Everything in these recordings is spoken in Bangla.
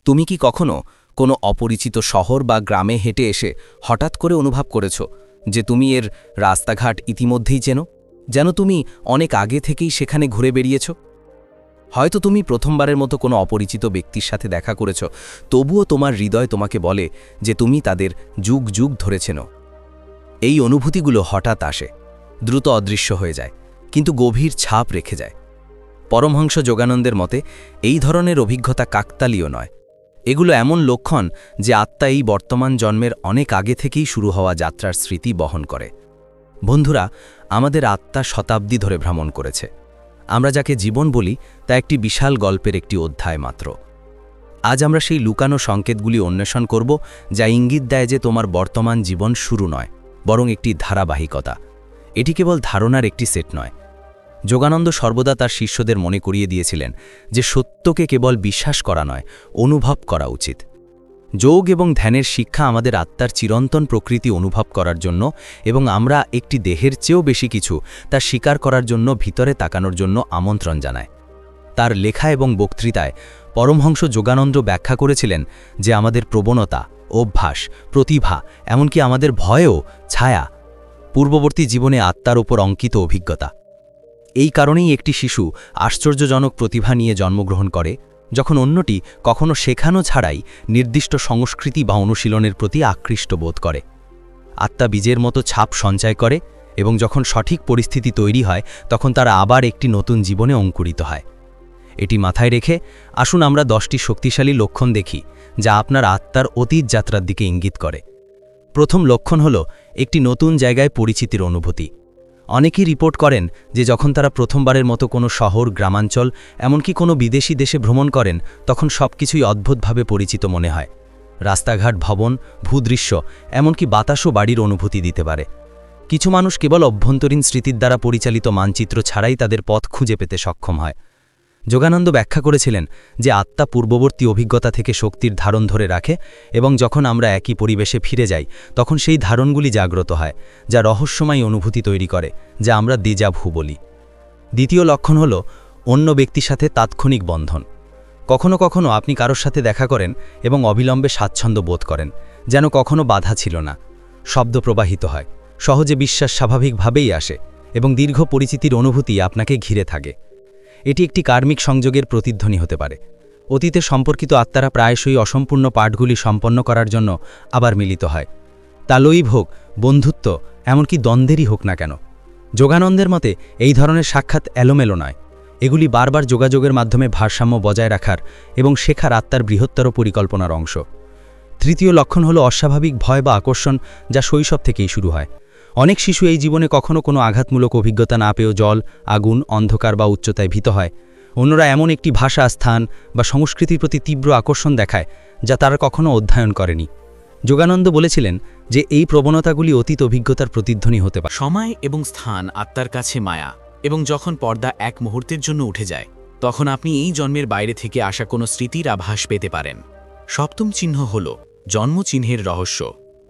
তুমি কি কখনো কোনো অপরিচিত শহর বা গ্রামে হেঁটে এসে হঠাৎ করে অনুভব করেছ যে তুমি এর রাস্তাঘাট ইতিমধ্যেই চেনো, যেন তুমি অনেক আগে থেকেই সেখানে ঘুরে বেরিয়েছ? হয়তো তুমি প্রথমবারের মতো কোনো অপরিচিত ব্যক্তির সাথে দেখা করেছ, তবুও তোমার হৃদয় তোমাকে বলে যে তুমি তাদের যুগ যুগ ধরে চেনো। এই অনুভূতিগুলো হঠাৎ আসে, দ্রুত অদৃশ্য হয়ে যায়, কিন্তু গভীর ছাপ রেখে যায়। পরমহংস যোগানন্দের মতে এই ধরনের অভিজ্ঞতা কাকতালীয় নয়, এগুলো এমন লক্ষণ যে আত্মা এই বর্তমান জন্মের অনেক আগে থেকেই শুরু হওয়া যাত্রার স্মৃতি বহন করে। বন্ধুরা, আমাদের আত্মা শতাব্দী ধরে ভ্রমণ করেছে। আমরা যাকে জীবন বলি তা একটি বিশাল গল্পের একটি অধ্যায় মাত্র। আজ আমরা সেই লুকানো সংকেতগুলি অন্বেষণ করব, যা ইঙ্গিত দেয় যে তোমার বর্তমান জীবন শুরু নয়, বরং একটি ধারাবাহিকতা। এটি কেবল ধারণার একটি সেট নয়। যোগানন্দ সর্বদা তার শিষ্যদের মনে করিয়ে দিয়েছিলেন যে সত্যকে কেবল বিশ্বাস করা নয়, অনুভব করা উচিত। যোগ এবং ধ্যানের শিক্ষা আমাদের আত্মার চিরন্তন প্রকৃতি অনুভব করার জন্য এবং আমরা একটি দেহের চেয়েও বেশি কিছু তা স্বীকার করার জন্য ভিতরে তাকানোর জন্য আমন্ত্রণ জানায়। তার লেখা এবং বক্তৃতায় পরমহংস যোগানন্দ ব্যাখ্যা করেছিলেন যে আমাদের প্রবণতা, অভ্যাস, প্রতিভা, এমনকি আমাদের ভয়ও ছায়া, পূর্ববর্তী জীবনে আত্মার ওপর অঙ্কিত অভিজ্ঞতা। এই কারণেই একটি শিশু আশ্চর্যজনক প্রতিভা নিয়ে জন্মগ্রহণ করে, যখন অন্যটি কখনো শেখানো ছাড়াই নির্দিষ্ট সংস্কৃতি বা অনুশীলনের প্রতি আকৃষ্ট বোধ করে। আত্মা বীজের মতো ছাপ সঞ্চয় করে এবং যখন সঠিক পরিস্থিতি তৈরি হয় তখন তারা আবার একটি নতুন জীবনে অঙ্কুরিত হয়। এটি মাথায় রেখে আসুন আমরা 10টি শক্তিশালী লক্ষণ দেখি যা আপনার আত্মার অতীত যাত্রার দিকে ইঙ্গিত করে। প্রথম লক্ষণ হল একটি নতুন জায়গায় পরিচিতির অনুভূতি। অনেকেই রিপোর্ট করেন যে যখন তারা প্রথমবারের মতো কোনো শহর, গ্রামাঞ্চল, এমনকি কোনো বিদেশি দেশে ভ্রমণ করেন তখন সবকিছুই অদ্ভুতভাবে পরিচিত মনে হয়। রাস্তাঘাট, ভবন, ভূদৃশ্য, এমনকি বাতাসও বাড়ির অনুভূতি দিতে পারে। কিছু মানুষ কেবল অভ্যন্তরীণ স্মৃতির দ্বারা পরিচালিত মানচিত্র ছাড়াই তাদের পথ খুঁজে পেতে সক্ষম হয়। যোগানন্দ ব্যাখ্যা করেছিলেন যে আত্মা পূর্ববর্তী অভিজ্ঞতা থেকে শক্তির ধারণ ধরে রাখে এবং যখন আমরা একই পরিবেশে ফিরে যাই তখন সেই ধারণগুলি জাগ্রত হয়, যা রহস্যময় অনুভূতি তৈরি করে, যা আমরা déjà vu বলি। দ্বিতীয় লক্ষণ হল অন্য ব্যক্তির সাথে তাৎক্ষণিক বন্ধন। কখনো কখনো আপনি কারোর সাথে দেখা করেন এবং অবিলম্বে স্বাচ্ছন্দ্য বোধ করেন, যেন কখনো বাধা ছিল না। শব্দ প্রবাহিত হয়, সহজে বিশ্বাস স্বাভাবিকভাবেই আসে এবং দীর্ঘ পরিচিতির অনুভূতি আপনাকে ঘিরে থাকে। এটি একটি কার্মিক সংযোগের প্রতিধ্বনি হতে পারে। অতীতে সম্পর্কিত আত্মারা প্রায়শই অসম্পূর্ণ পাঠগুলি সম্পন্ন করার জন্য আবার মিলিত হয়। তা লইভ হোক, বন্ধুত্ব, এমনকি দ্বন্দ্বেরই হোক না কেন। যোগানন্দের মতে এই ধরনের সাক্ষাৎ এলোমেলো নয়, এগুলি বারবার যোগাযোগের মাধ্যমে ভারসাম্য বজায় রাখার এবং শেখার আত্মার বৃহত্তর পরিকল্পনার অংশ। তৃতীয় লক্ষণ হল অস্বাভাবিক ভয় বা আকর্ষণ, যা শৈশব থেকেই শুরু হয়। অনেক শিশু এই জীবনে কখনো কোনো আঘাতমূলক অভিজ্ঞতা না পেয়েও জল, আগুন, অন্ধকার বা উচ্চতায় ভীত হয়। অন্যরা এমন একটি ভাষা, স্থান বা সংস্কৃতির প্রতি তীব্র আকর্ষণ দেখায় যা তারা কখনো অধ্যয়ন করেনি। যোগানন্দ বলেছিলেন যে এই প্রবণতাগুলি অতীত অভিজ্ঞতার প্রতিধ্বনি হতে পারে। সময় এবং স্থান আত্মার কাছে মায়া, এবং যখন পর্দা এক মুহূর্তের জন্য উঠে যায় তখন আপনি এই জন্মের বাইরে থেকে আসা কোনো স্মৃতির আভাস পেতে পারেন। সপ্তম চিহ্ন হল জন্মচিহ্নের রহস্য।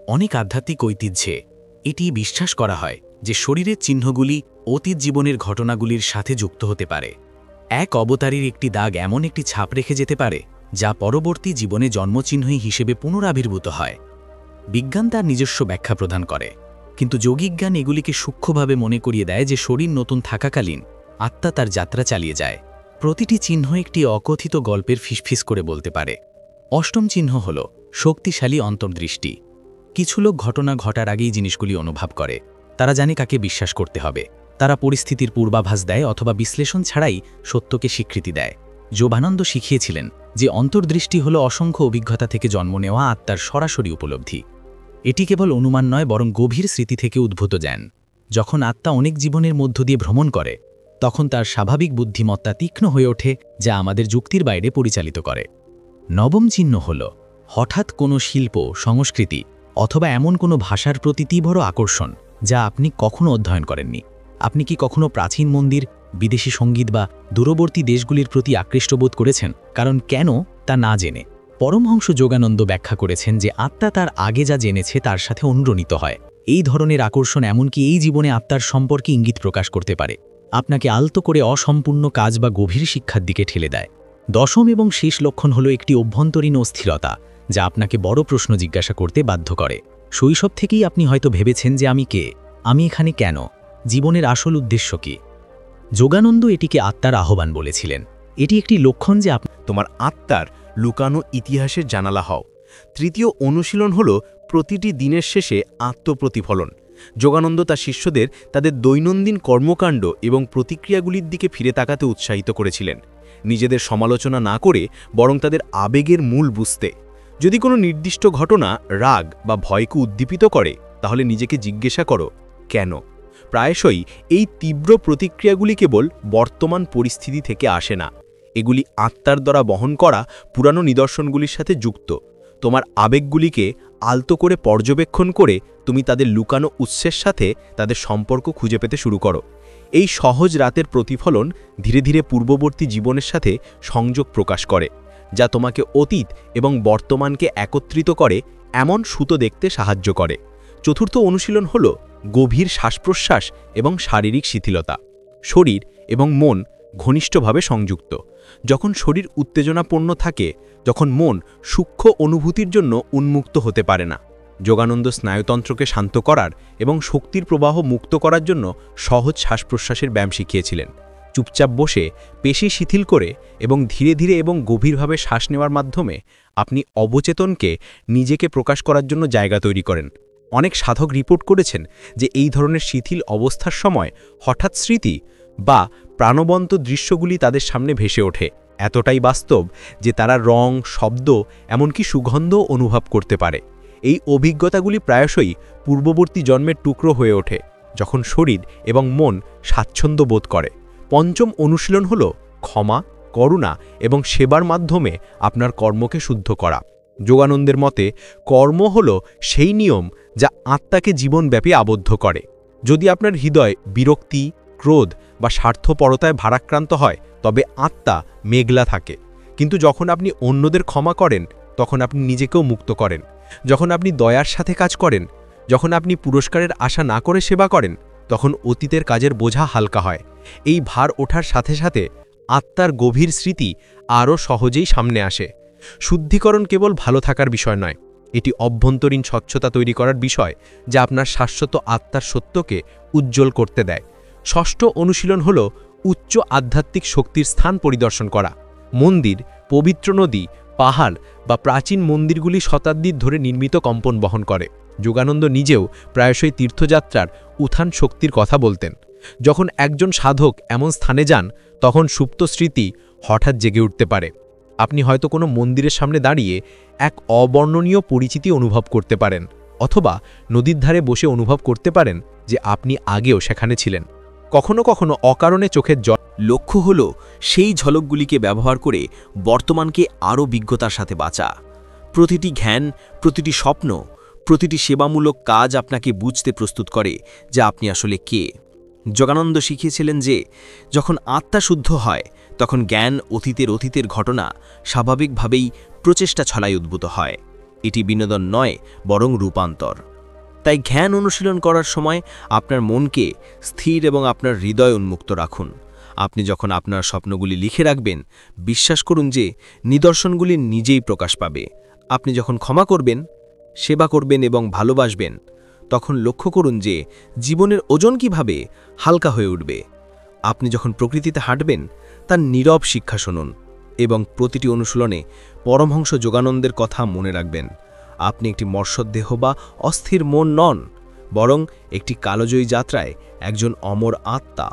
অনেক আধ্যাত্মিক ঐতিহ্যে এটি বিশ্বাস করা হয় যে শরীরের চিহ্নগুলি অতীত জীবনের ঘটনাগুলির সাথে যুক্ত হতে পারে। এক অবতারীর একটি দাগ এমন একটি ছাপ রেখে যেতে পারে যা পরবর্তী জীবনে জন্মচিহ্নই হিসেবে পুনরাবির্ভূত হয়। বিজ্ঞান তার নিজস্ব ব্যাখ্যা প্রদান করে, কিন্তু যোগিজ্ঞান এগুলিকে সূক্ষ্মভাবে মনে করিয়ে দেয় যে শরীর নতুন থাকাকালীন আত্মা তার যাত্রা চালিয়ে যায়। প্রতিটি চিহ্ন একটি অকথিত গল্পের ফিসফিস করে বলতে পারে। অষ্টম চিহ্ন হল শক্তিশালী অন্তর্দৃষ্টি। কিছু লোক ঘটনা ঘটার আগেই জিনিসগুলি অনুভব করে। তারা জানে কাকে বিশ্বাস করতে হবে। তারা পরিস্থিতির পূর্বাভাস দেয় অথবা বিশ্লেষণ ছাড়াই সত্যকে স্বীকৃতি দেয়। যোগানন্দ শিখিয়েছিলেন যে অন্তর্দৃষ্টি হল অসংখ্য অভিজ্ঞতা থেকে জন্ম নেওয়া আত্মার সরাসরি উপলব্ধি। এটি কেবল অনুমান নয়, বরং গভীর স্মৃতি থেকে উদ্ভূত জ্ঞান। যখন আত্মা অনেক জীবনের মধ্য দিয়ে ভ্রমণ করে তখন তার স্বাভাবিক বুদ্ধিমত্তা তীক্ষ্ণ হয়ে ওঠে, যা আমাদের যুক্তির বাইরে পরিচালিত করে। নবম চিহ্ন হল হঠাৎ কোনো শিল্প, সংস্কৃতি অথবা এমন কোনো ভাষার প্রতি তীব্র আকর্ষণ যা আপনি কখনো অধ্যয়ন করেননি। আপনি কি কখনো প্রাচীন মন্দির, বিদেশি সঙ্গীত বা দূরবর্তী দেশগুলির প্রতি আকৃষ্ট বোধ করেছেন? কারণ কেন তা না জেনে। পরমহংস যোগানন্দ ব্যাখ্যা করেছেন যে আত্মা তার আগে যা জেনেছে তার সাথে অনুরণিত হয়। এই ধরনের আকর্ষণ এমনকি এই জীবনে আত্মার সম্পর্কে ইঙ্গিত প্রকাশ করতে পারে, আপনাকে আলতো করে অসম্পূর্ণ কাজ বা গভীর শিক্ষার দিকে ঠেলে দেয়। দশম এবং শেষ লক্ষণ হলো একটি অভ্যন্তরীণ অস্থিরতা, যা আপনাকে বড় প্রশ্ন জিজ্ঞাসা করতে বাধ্য করে। শৈশব থেকেই আপনি হয়তো ভেবেছেন যে আমি কে, আমি এখানে কেন, জীবনের আসল উদ্দেশ্য কি। যোগানন্দ এটিকে আত্মার আহ্বান বলেছিলেন। এটি একটি লক্ষণ যে তোমার আত্মার লুকানো ইতিহাসের জানালা হও। তৃতীয় অনুশীলন হল প্রতিটি দিনের শেষে আত্মপ্রতিফলন। যোগানন্দ তার শিষ্যদের তাদের দৈনন্দিন কর্মকাণ্ড এবং প্রতিক্রিয়াগুলির দিকে ফিরে তাকাতে উৎসাহিত করেছিলেন, নিজেদের সমালোচনা না করে বরং তাদের আবেগের মূল বুঝতে। যদি কোনো নির্দিষ্ট ঘটনা রাগ বা ভয়কে উদ্দীপিত করে, তাহলে নিজেকে জিজ্ঞাসা করো কেন। প্রায়শই এই তীব্র প্রতিক্রিয়াগুলি কেবল বর্তমান পরিস্থিতি থেকে আসে না, এগুলি আত্মার দ্বারা বহন করা পুরানো নিদর্শনগুলির সাথে যুক্ত। তোমার আবেগগুলিকে আলতো করে পর্যবেক্ষণ করে তুমি তাদের লুকানো উৎসের সাথে তাদের সম্পর্ক খুঁজে পেতে শুরু করো। এই সহজ রাতের প্রতিফলন ধীরে ধীরে পূর্ববর্তী জীবনের সাথে সংযোগ প্রকাশ করে, যা তোমাকে অতীত এবং বর্তমানকে একত্রিত করে এমন সুতো দেখতে সাহায্য করে। চতুর্থ অনুশীলন হল গভীর শ্বাসপ্রশ্বাস এবং শারীরিক শিথিলতা। শরীর এবং মন ঘনিষ্ঠভাবে সংযুক্ত। যখন শরীর উত্তেজনাপূর্ণ থাকে, যখন মন সূক্ষ্ম অনুভূতির জন্য উন্মুক্ত হতে পারে না। যোগানন্দ স্নায়ুতন্ত্রকে শান্ত করার এবং শক্তির প্রবাহ মুক্ত করার জন্য সহজ শ্বাসপ্রশ্বাসের ব্যায়াম শিখিয়েছিলেন। চুপচাপ বসে পেশি শিথিল করে এবং ধীরে ধীরে এবং গভীরভাবে শ্বাস নেওয়ার মাধ্যমে আপনি অবচেতনকে নিজেকে প্রকাশ করার জন্য জায়গা তৈরি করেন। অনেক সাধক রিপোর্ট করেছেন যে এই ধরনের শিথিল অবস্থার সময় হঠাৎ স্মৃতি বা প্রাণবন্ত দৃশ্যগুলি তাদের সামনে ভেসে ওঠে, এতটাই বাস্তব যে তারা রং, শব্দ, এমনকি সুগন্ধ অনুভব করতে পারে। এই অভিজ্ঞতাগুলি প্রায়শই পূর্ববর্তী জন্মের টুকরো হয়ে ওঠে, যখন শরীর এবং মন স্বাচ্ছন্দ্য বোধ করে। পঞ্চম অনুশীলন হল ক্ষমা, করুণা এবং সেবার মাধ্যমে আপনার কর্মকে শুদ্ধ করা। যোগানন্দের মতে কর্ম হল সেই নিয়ম যা আত্মাকে জীবনব্যাপী আবদ্ধ করে। যদি আপনার হৃদয় বিরক্তি, ক্রোধ বা স্বার্থপরতায় ভারাক্রান্ত হয়, তবে আত্মা মেঘলা থাকে। কিন্তু যখন আপনি অন্যদের ক্ষমা করেন, তখন আপনি নিজেকেও মুক্ত করেন। যখন আপনি দয়ার সাথে কাজ করেন, যখন আপনি পুরস্কারের আশা না করে সেবা করেন, তখন অতীতের কাজের বোঝা হালকা হয়। এই ভার ওঠার সাথে সাথে আত্মার গভীর স্মৃতি আরও সহজেই সামনে আসে। শুদ্ধিকরণ কেবল ভালো থাকার বিষয় নয়, এটি অভ্যন্তরীণ স্বচ্ছতা তৈরি করার বিষয়, যা আপনার শাশ্বত আত্মার সত্যকে উজ্জ্বল করতে দেয়। ষষ্ঠ অনুশীলন হল উচ্চ আধ্যাত্মিক শক্তির স্থান পরিদর্শন করা। মন্দির, পবিত্র নদী, পাহাড় বা প্রাচীন মন্দিরগুলি শতাব্দীর ধরে নির্মিত কম্পন বহন করে। যোগানন্দ নিজেও প্রায়শই তীর্থযাত্রার উত্থান শক্তির কথা বলতেন। যখন একজন সাধক এমন স্থানে যান, তখন সুপ্ত স্মৃতি হঠাৎ জেগে উঠতে পারে। আপনি হয়তো কোনো মন্দিরের সামনে দাঁড়িয়ে এক অবর্ণনীয় পরিচিতি অনুভব করতে পারেন, অথবা নদীর ধারে বসে অনুভব করতে পারেন যে আপনি আগেও সেখানে ছিলেন। কখনো কখনো অকারণে চোখের জল। লক্ষ্য হল সেই ঝলকগুলিকে ব্যবহার করে বর্তমানকে আরও বিজ্ঞতার সাথে বাঁচা। প্রতিটি জ্ঞান, প্রতিটি স্বপ্ন, প্রতিটি সেবামূলক কাজ আপনাকে বুঝতে প্রস্তুত করে যে আপনি আসলে কে। যোগানন্দ শিখিয়েছিলেন যে যখন আত্মা শুদ্ধ হয়, তখন জ্ঞান অতীতের ঘটনা স্বাভাবিকভাবেই প্রচেষ্টা ছলায় উদ্ভূত হয়। এটি বিনোদন নয়, বরং রূপান্তর। তাই জ্ঞান অনুশীলন করার সময় আপনার মনকে স্থির এবং আপনার হৃদয় উন্মুক্ত রাখুন। আপনি যখন আপনার স্বপ্নগুলি লিখে রাখবেন, বিশ্বাস করুন যে নিদর্শনগুলি নিজেই প্রকাশ পাবে। আপনি যখন ক্ষমা করবেন, সেবা করবেন এবং ভালোবাসবেন, তখন লক্ষ্য করুন যে জীবনের ওজন কিভাবে হালকা হয়ে উঠবে। আপনি যখন প্রকৃতিতে হাঁটবেন, তার নীরব শিক্ষা শুনুন এবং প্রতিটি অনুশীলনে পরমহংস যোগানন্দের কথা মনে রাখবেন। আপনি একটি মর্ষদেহ বা অস্থির মন নন, বরং একটি কালজয়ী যাত্রায় একজন অমর আত্মা।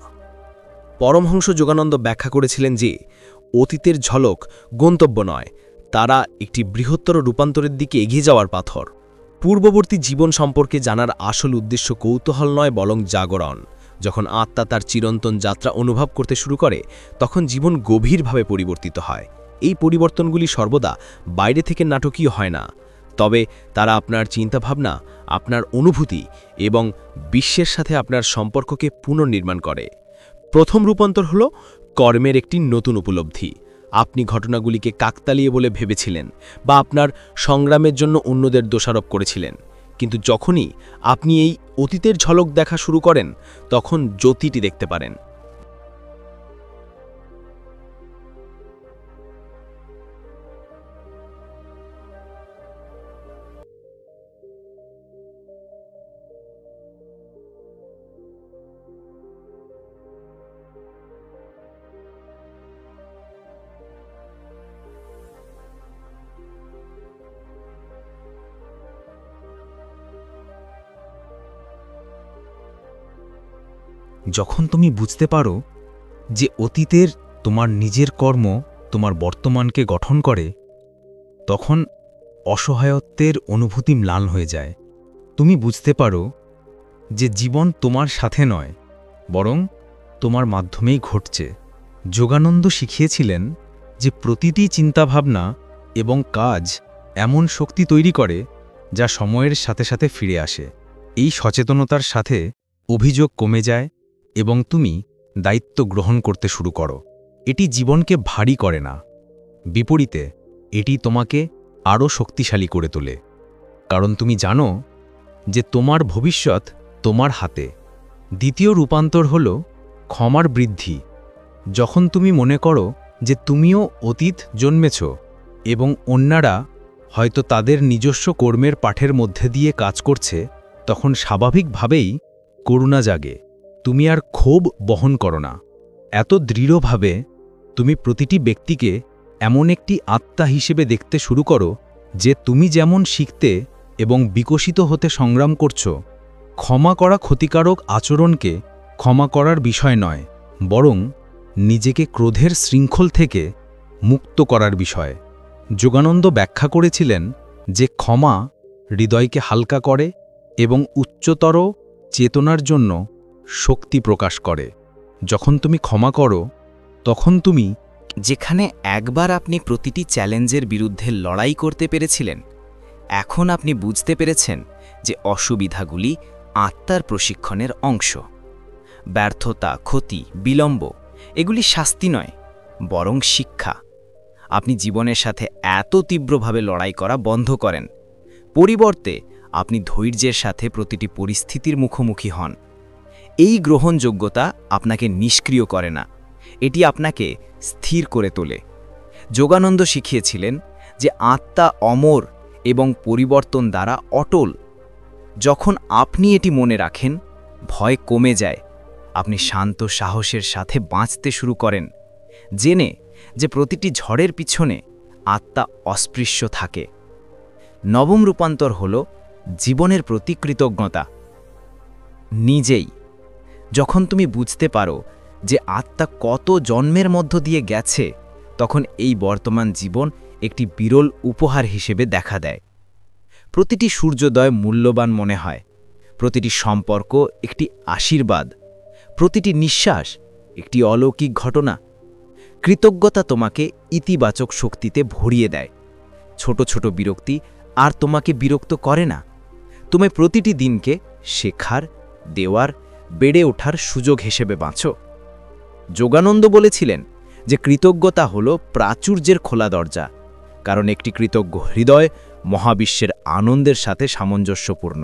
পরমহংস যোগানন্দ ব্যাখ্যা করেছিলেন যে অতীতের ঝলক গন্তব্য নয়, তারা একটি বৃহত্তর রূপান্তরের দিকে এগিয়ে যাওয়ার পাথর। পূর্ববর্তী জীবন সম্পর্কে জানার আসল উদ্দেশ্য কৌতূহল নয়, বরং জাগরণ। যখন আত্মা তার চিরন্তন যাত্রা অনুভব করতে শুরু করে, তখন জীবন গভীরভাবে পরিবর্তিত হয়। এই পরিবর্তনগুলি সর্বদা বাইরে থেকে নাটকীয় হয় না, তবে তারা আপনার চিন্তাভাবনা, আপনার অনুভূতি এবং বিশ্বের সাথে আপনার সম্পর্ককে পুনর্নির্মাণ করে। প্রথম রূপান্তর হল কর্মের একটি নতুন উপলব্ধি। আপনি ঘটনাগুলিকে কাকতালীয় বলে ভেবেছিলেন বা আপনার সংগ্রামের জন্য অন্যদের দোষারোপ করেছিলেন, কিন্তু যখনই আপনি এই অতীতের ঝলক দেখা শুরু করেন, তখন জ্যোতিটি দেখতে পারেন। যখন তুমি বুঝতে পারো যে অতীতের তোমার নিজের কর্ম তোমার বর্তমানকে গঠন করে, তখন অসহায়ত্বের অনুভূতি ম্লান হয়ে যায়। তুমি বুঝতে পারো যে জীবন তোমার সাথে নয়, বরং তোমার মাধ্যমেই ঘটছে। যোগানন্দ শিখিয়েছিলেন যে প্রতিটি চিন্তাভাবনা এবং কাজ এমন শক্তি তৈরি করে যা সময়ের সাথে সাথে ফিরে আসে। এই সচেতনতার সাথে অভিযোগ কমে যায় এবং তুমি দায়িত্ব গ্রহণ করতে শুরু করো। এটি জীবনকে ভারী করে না, বিপরীতে এটি তোমাকে আরও শক্তিশালী করে তোলে, কারণ তুমি জানো যে তোমার ভবিষ্যৎ তোমার হাতে। দ্বিতীয় রূপান্তর হল ক্ষমার বৃদ্ধি। যখন তুমি মনে করো যে তুমিও অতীত জন্মেছ এবং অন্যরা হয়তো তাদের নিজস্ব কর্মের পাঠের মধ্যে দিয়ে কাজ করছে, তখন স্বাভাবিকভাবেই করুণা জাগে। তুমি আর ক্ষোভ বহন করো না। এত দৃঢ়ভাবে তুমি প্রতিটি ব্যক্তিকে এমন একটি আত্মা হিসেবে দেখতে শুরু করো যে তুমি যেমন শিখতে এবং বিকশিত হতে সংগ্রাম করছ। ক্ষমা করা ক্ষতিকারক আচরণকে ক্ষমা করার বিষয় নয়, বরং নিজেকে ক্রোধের শৃঙ্খল থেকে মুক্ত করার বিষয়। যোগানন্দ ব্যাখ্যা করেছিলেন যে ক্ষমা হৃদয়কে হালকা করে এবং উচ্চতর চেতনার জন্য শক্তি প্রকাশ করে। যখন তুমি ক্ষমা করো, তখন তুমি যেখানে একবার আপনি প্রতিটি চ্যালেঞ্জের বিরুদ্ধে লড়াই করতে পেরেছিলেন, এখন আপনি বুঝতে পেরেছেন যে অসুবিধাগুলি আত্মার প্রশিক্ষণের অংশ। ব্যর্থতা, ক্ষতি, বিলম্ব এগুলি শাস্তি নয়, বরং শিক্ষা। আপনি জীবনের সাথে এত তীব্রভাবে লড়াই করা বন্ধ করেন। পরিবর্তে আপনি ধৈর্যের সাথে প্রতিটি পরিস্থিতির মুখোমুখি হন। এই গ্রহণযোগ্যতা আপনাকে নিষ্ক্রিয় করে না, এটি আপনাকে স্থির করে তোলে। যোগানন্দ শিখিয়েছিলেন যে আত্মা অমর এবং পরিবর্তন দ্বারা অটল। যখন আপনি এটি মনে রাখেন, ভয় কমে যায়। আপনি শান্ত সাহসের সাথে বাঁচতে শুরু করেন, জেনে যে প্রতিটি ঝড়ের পিছনে আত্মা অস্পৃশ্য থাকে। নবম রূপান্তর হল জীবনের প্রতি কৃতজ্ঞতা। নিজেই যখন তুমি বুঝতে পারো যে আত্মা কত জন্মের মধ্য দিয়ে গেছে, তখন এই বর্তমান জীবন একটি বিরল উপহার হিসেবে দেখা দেয়। প্রতিটি সূর্যোদয় মূল্যবান মনে হয়, প্রতিটি সম্পর্ক একটি আশীর্বাদ, প্রতিটি নিঃশ্বাস একটি অলৌকিক ঘটনা। কৃতজ্ঞতা তোমাকে ইতিবাচক শক্তিতে ভরিয়ে দেয়। ছোট ছোট বিরক্তি আর তোমাকে বিরক্ত করে না। তুমি প্রতিটি দিনকে শেখার, দেওয়ার, বেড়ে ওঠার সুযোগ হিসেবে বাঁচো। যোগানন্দ বলেছিলেন যে কৃতজ্ঞতা হল প্রাচুর্যের খোলা দরজা, কারণ একটি কৃতজ্ঞ হৃদয় মহাবিশ্বের আনন্দের সাথে সামঞ্জস্যপূর্ণ।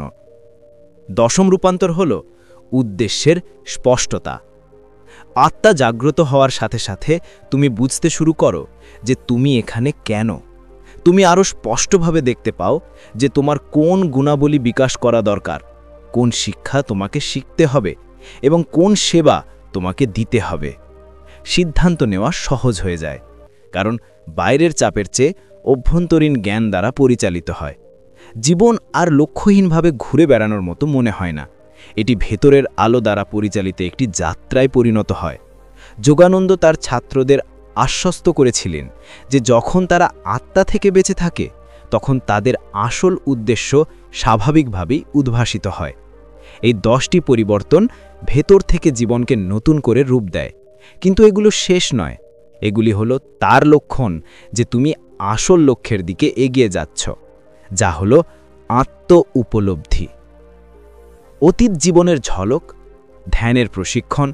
দশম রূপান্তর হল উদ্দেশ্যের স্পষ্টতা। আত্মা জাগ্রত হওয়ার সাথে সাথে তুমি বুঝতে শুরু করো যে তুমি এখানে কেন। তুমি আরও স্পষ্টভাবে দেখতে পাও যে তোমার কোন গুণাবলী বিকাশ করা দরকার, কোন শিক্ষা তোমাকে শিখতে হবে এবং কোন সেবা তোমাকে দিতে হবে। সিদ্ধান্ত নেওয়া সহজ হয়ে যায়, কারণ বাইরের চাপের চেয়ে অভ্যন্তরীণ জ্ঞান দ্বারা পরিচালিত হয়। জীবন আর লক্ষ্যহীনভাবে ঘুরে বেড়ানোর মতো মনে হয় না, এটি ভেতরের আলো দ্বারা পরিচালিত একটি যাত্রায় পরিণত হয়। যোগানন্দ তার ছাত্রদের আশ্বস্ত করেছিলেন যে যখন তারা আত্মা থেকে বেঁচে থাকে, তখন তাদের আসল উদ্দেশ্য স্বাভাবিকভাবেই উদ্ভাসিত হয়। এই 10টি পরিবর্তন ভেতর থেকে জীবনকে নতুন করে রূপ দেয়, কিন্তু এগুলো শেষ নয়। এগুলি হলো তার লক্ষণ যে তুমি আসল লক্ষ্যের দিকে এগিয়ে যাচ্ছ, যা হলো আত্ম উপলব্ধি। অতীত জীবনের ঝলক, ধ্যানের প্রশিক্ষণ,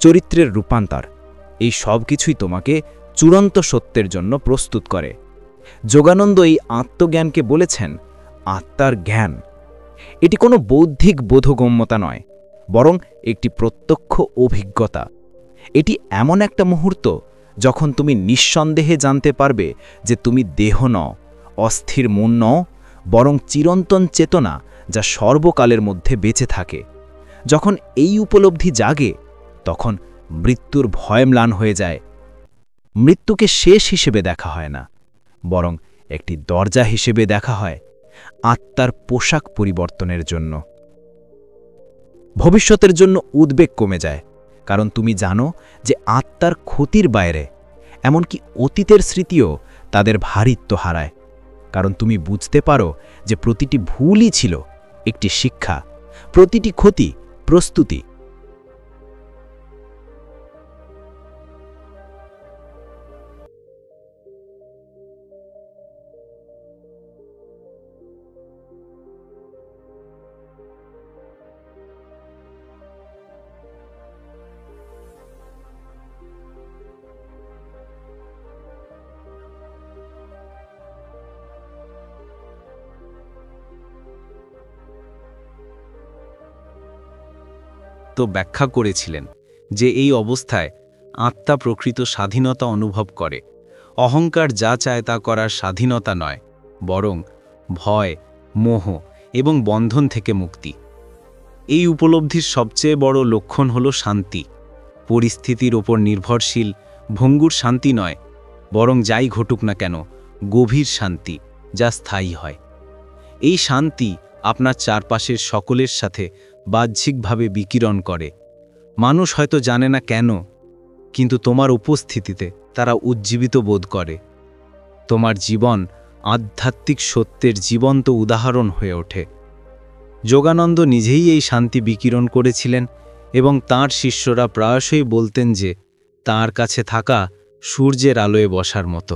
চরিত্রের রূপান্তর, এই সব কিছুই তোমাকে চূড়ান্ত সত্যের জন্য প্রস্তুত করে। যোগানন্দ এই আত্মজ্ঞানকে বলেছেন আত্মার জ্ঞান। এটি কোনো বৌদ্ধিক বোধগম্যতা নয়, বরং একটি প্রত্যক্ষ অভিজ্ঞতা। এটি এমন একটা মুহূর্ত যখন তুমি নিঃসন্দেহে জানতে পারবে যে তুমি দেহ নও, অস্থির মন নও, বরং চিরন্তন চেতনা যা সর্বকালের মধ্যে বেঁচে থাকে। যখন এই উপলব্ধি জাগে, তখন মৃত্যুর ভয় ম্লান হয়ে যায়। মৃত্যুকে শেষ হিসেবে দেখা হয় না, বরং একটি দরজা হিসেবে দেখা হয় আত্মার পোশাক পরিবর্তনের জন্য। ভবিষ্যতের জন্য উদ্বেগ কমে যায়, কারণ তুমি জানো যে আত্মার ক্ষতির বাইরে, এমনকি অতীতের স্মৃতিও তাদের ভারিত্ব হারায়, কারণ তুমি বুঝতে পারো যে প্রতিটি ভুলই ছিল একটি শিক্ষা, প্রতিটি ক্ষতি প্রস্তুতি। তো ব্যাখ্যা করেছিলেন যে এই অবস্থায় আত্মা প্রকৃত স্বাধীনতা অনুভব করে। অহংকার যা চায় তা করার স্বাধীনতা নয়, বরং ভয়, মোহ এবং বন্ধন থেকে মুক্তি। এই উপলব্ধির সবচেয়ে বড় লক্ষণ হল শান্তি। পরিস্থিতির ওপর নির্ভরশীল ভঙ্গুর শান্তি নয়, বরং যাই ঘটুক না কেন গভীর শান্তি, যা স্থায়ী হয়। এই শান্তি আপনার চারপাশের সকলের সাথে বাহ্যিকভাবে বিকিরণ করে। মানুষ হয়তো জানে না কেন, কিন্তু তোমার উপস্থিতিতে তারা উজ্জীবিত বোধ করে। তোমার জীবন আধ্যাত্মিক সত্যের জীবন্ত উদাহরণ হয়ে ওঠে। যোগানন্দ নিজেই এই শান্তি বিকিরণ করেছিলেন এবং তাঁর শিষ্যরা প্রায়শই বলতেন যে তাঁর কাছে থাকা সূর্যের আলোয় বসার মতো।